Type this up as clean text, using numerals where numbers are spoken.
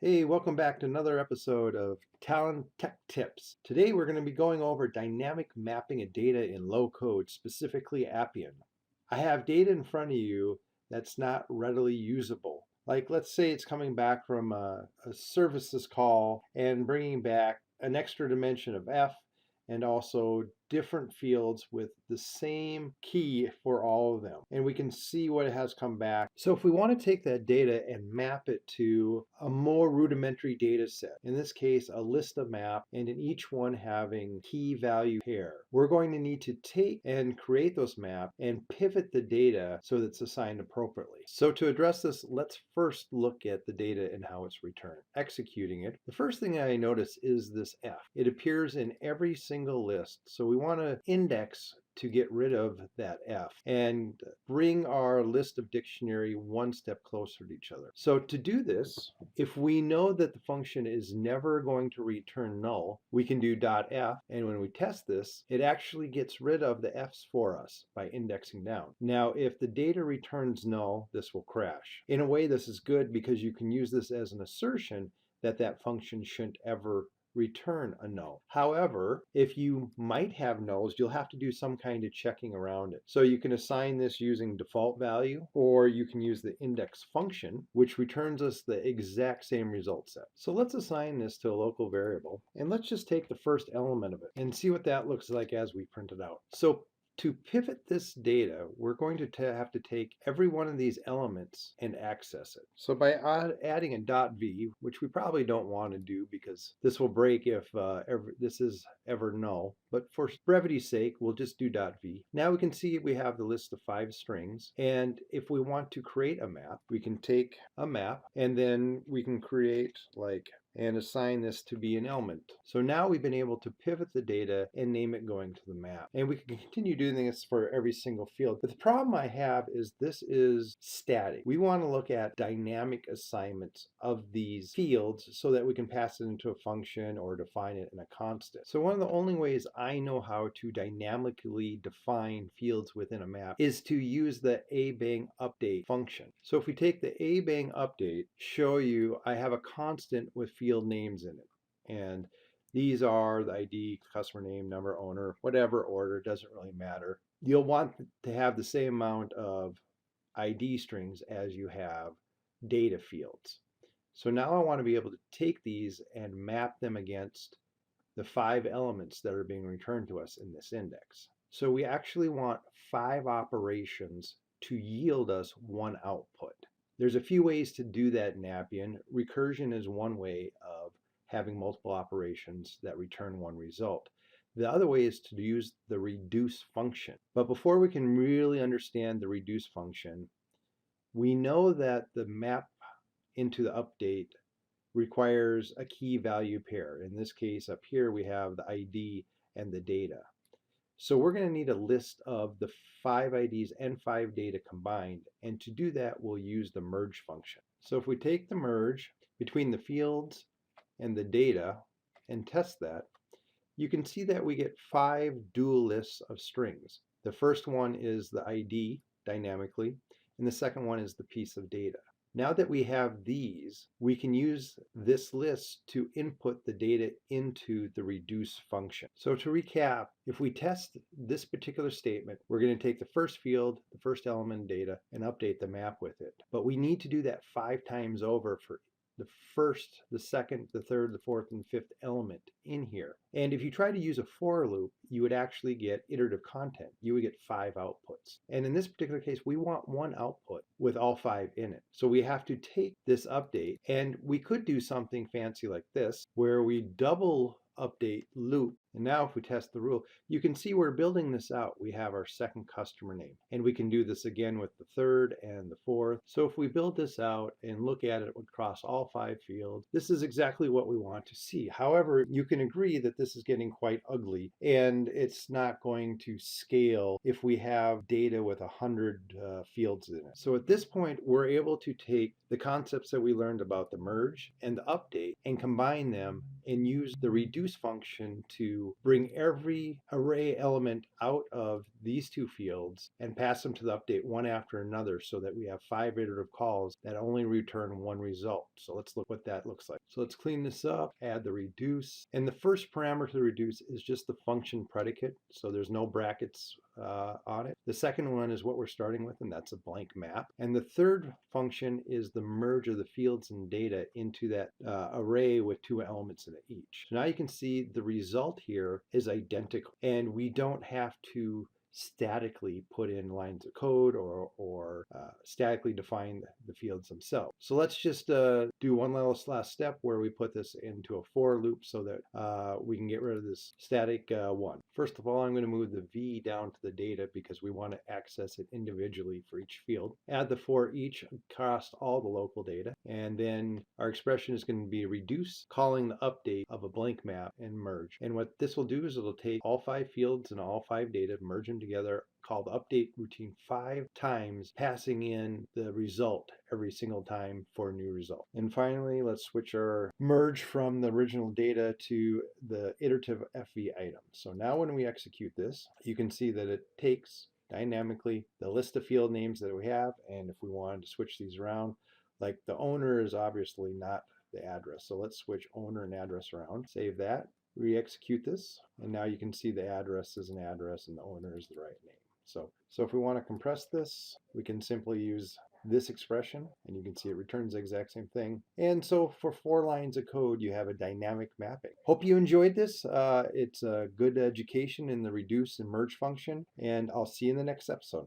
Hey, welcome back to another episode of Talent Tech Tips. Today we're going to be going over dynamic mapping of data in low code, specifically Appian. I have data in front of you that's not readily usable. Like let's say it's coming back from a services call and bringing back an extra dimension of F and also different fields with the same key for all of them. And we can see what it has come back. So if we want to take that data and map it to a more rudimentary data set, in this case, a list of maps, and in each one having key value pair, we're going to need to take and create those maps and pivot the data so that it's assigned appropriately. So to address this, let's first look at the data and how it's returned. Executing it, the first thing I notice is this F. It appears in every single list. So we want to index to get rid of that F and bring our list of dictionary one step closer to each other. So to do this, if we know that the function is never going to return null, we can do .f, and when we test this, it actually gets rid of the F's for us by indexing down. Now, if the data returns null, this will crash. In a way, this is good because you can use this as an assertion that that function shouldn't ever return a null. However, if you might have nulls, you'll have to do some kind of checking around it. So you can assign this using default value, or you can use the index function, which returns us the exact same result set. So let's assign this to a local variable, and let's just take the first element of it and see what that looks like as we print it out. So to pivot this data, we're going to have to take every one of these elements and access it. So by adding a .v, which we probably don't want to do because this will break if this is ever null, but for brevity's sake, we'll just do .v. Now we can see we have the list of 5 strings, and if we want to create a map, we can take a map and then we can create and assign this to be an element. So now we've been able to pivot the data and name it going to the map. And we can continue doing this for every single field. But the problem I have is this is static. We want to look at dynamic assignments of these fields so that we can pass it into a function or define it in a constant. So one of the only ways I know how to dynamically define fields within a map is to use the abang update function. So if we take the abang update, show you I have a constant with field names in it. And these are the ID, customer name, number, owner, whatever order, doesn't really matter. You'll want to have the same amount of ID strings as you have data fields. So now I want to be able to take these and map them against the 5 elements that are being returned to us in this index. So we actually want 5 operations to yield us 1 output. There's a few ways to do that in Appian. Recursion is one way of having multiple operations that return one result. The other way is to use the reduce function. But before we can really understand the reduce function, we know that the map into the update requires a key value pair. In this case, up here we have the ID and the data. So we're going to need a list of the 5 IDs and 5 data combined, and to do that we'll use the merge function. So if we take the merge between the fields and the data and test that, you can see that we get 5 dual lists of strings. The first one is the ID dynamically, and the second one is the piece of data. Now that we have these, we can use this list to input the data into the reduce function. So to recap, if we test this particular statement, we're going to take the first field, the first element data, and update the map with it. But we need to do that 5 times over for the first, the second, the third, the fourth, and the 5th element in here. And if you try to use a for loop, you would actually get iterative content. You would get 5 outputs. And in this particular case, we want 1 output with all 5 in it. So we have to take this update, and we could do something fancy like this, where we double update loop. And now if we test the rule, you can see we're building this out. We have our second customer name, and we can do this again with the 3rd and the 4th. So if we build this out and look at it across all 5 fields, this is exactly what we want to see. However, you can agree that this is getting quite ugly, and it's not going to scale if we have data with 100 fields in it. So at this point, we're able to take the concepts that we learned about the merge and the update and combine them and use the reduce function to to bring every array element out of these two fields and pass them to the update one after another so that we have 5 iterative calls that only return one result. So let's look what that looks like. So let's clean this up, add the reduce. And the first parameter to the reduce is just the function predicate. So there's no brackets on it. The second one is what we're starting with, and that's a blank map. And the third function is the merge of the fields and data into that array with 2 elements in it each. So now you can see the result here is identical, and we don't have to statically put in lines of code or statically define the fields themselves. So let's just do one last step where we put this into a for loop so that we can get rid of this static 1. First of all, I'm going to move the v down to the data because we want to access it individually for each field. Add the for each across all the local data, and then our expression is going to be reduce, calling the update of a blank map and merge. And what this will do is it'll take all 5 fields and all 5 data, merge them together, call the update routine 5 times, passing in the result every single time for a new result. And finally, let's switch our merge from the original data to the iterative FV item. So now when we execute this, you can see that it takes dynamically the list of field names that we have, and if we wanted to switch these around, like the owner is obviously not the address. So let's switch owner and address around. Save that. Re-execute this, and now you can see the address is an address and the owner is the right name. So if we want to compress this, we can simply use this expression, and you can see it returns the exact same thing. And so for 4 lines of code, you have a dynamic mapping. Hope you enjoyed this. It's a good education in the reduce and merge function, and I'll see you in the next episode.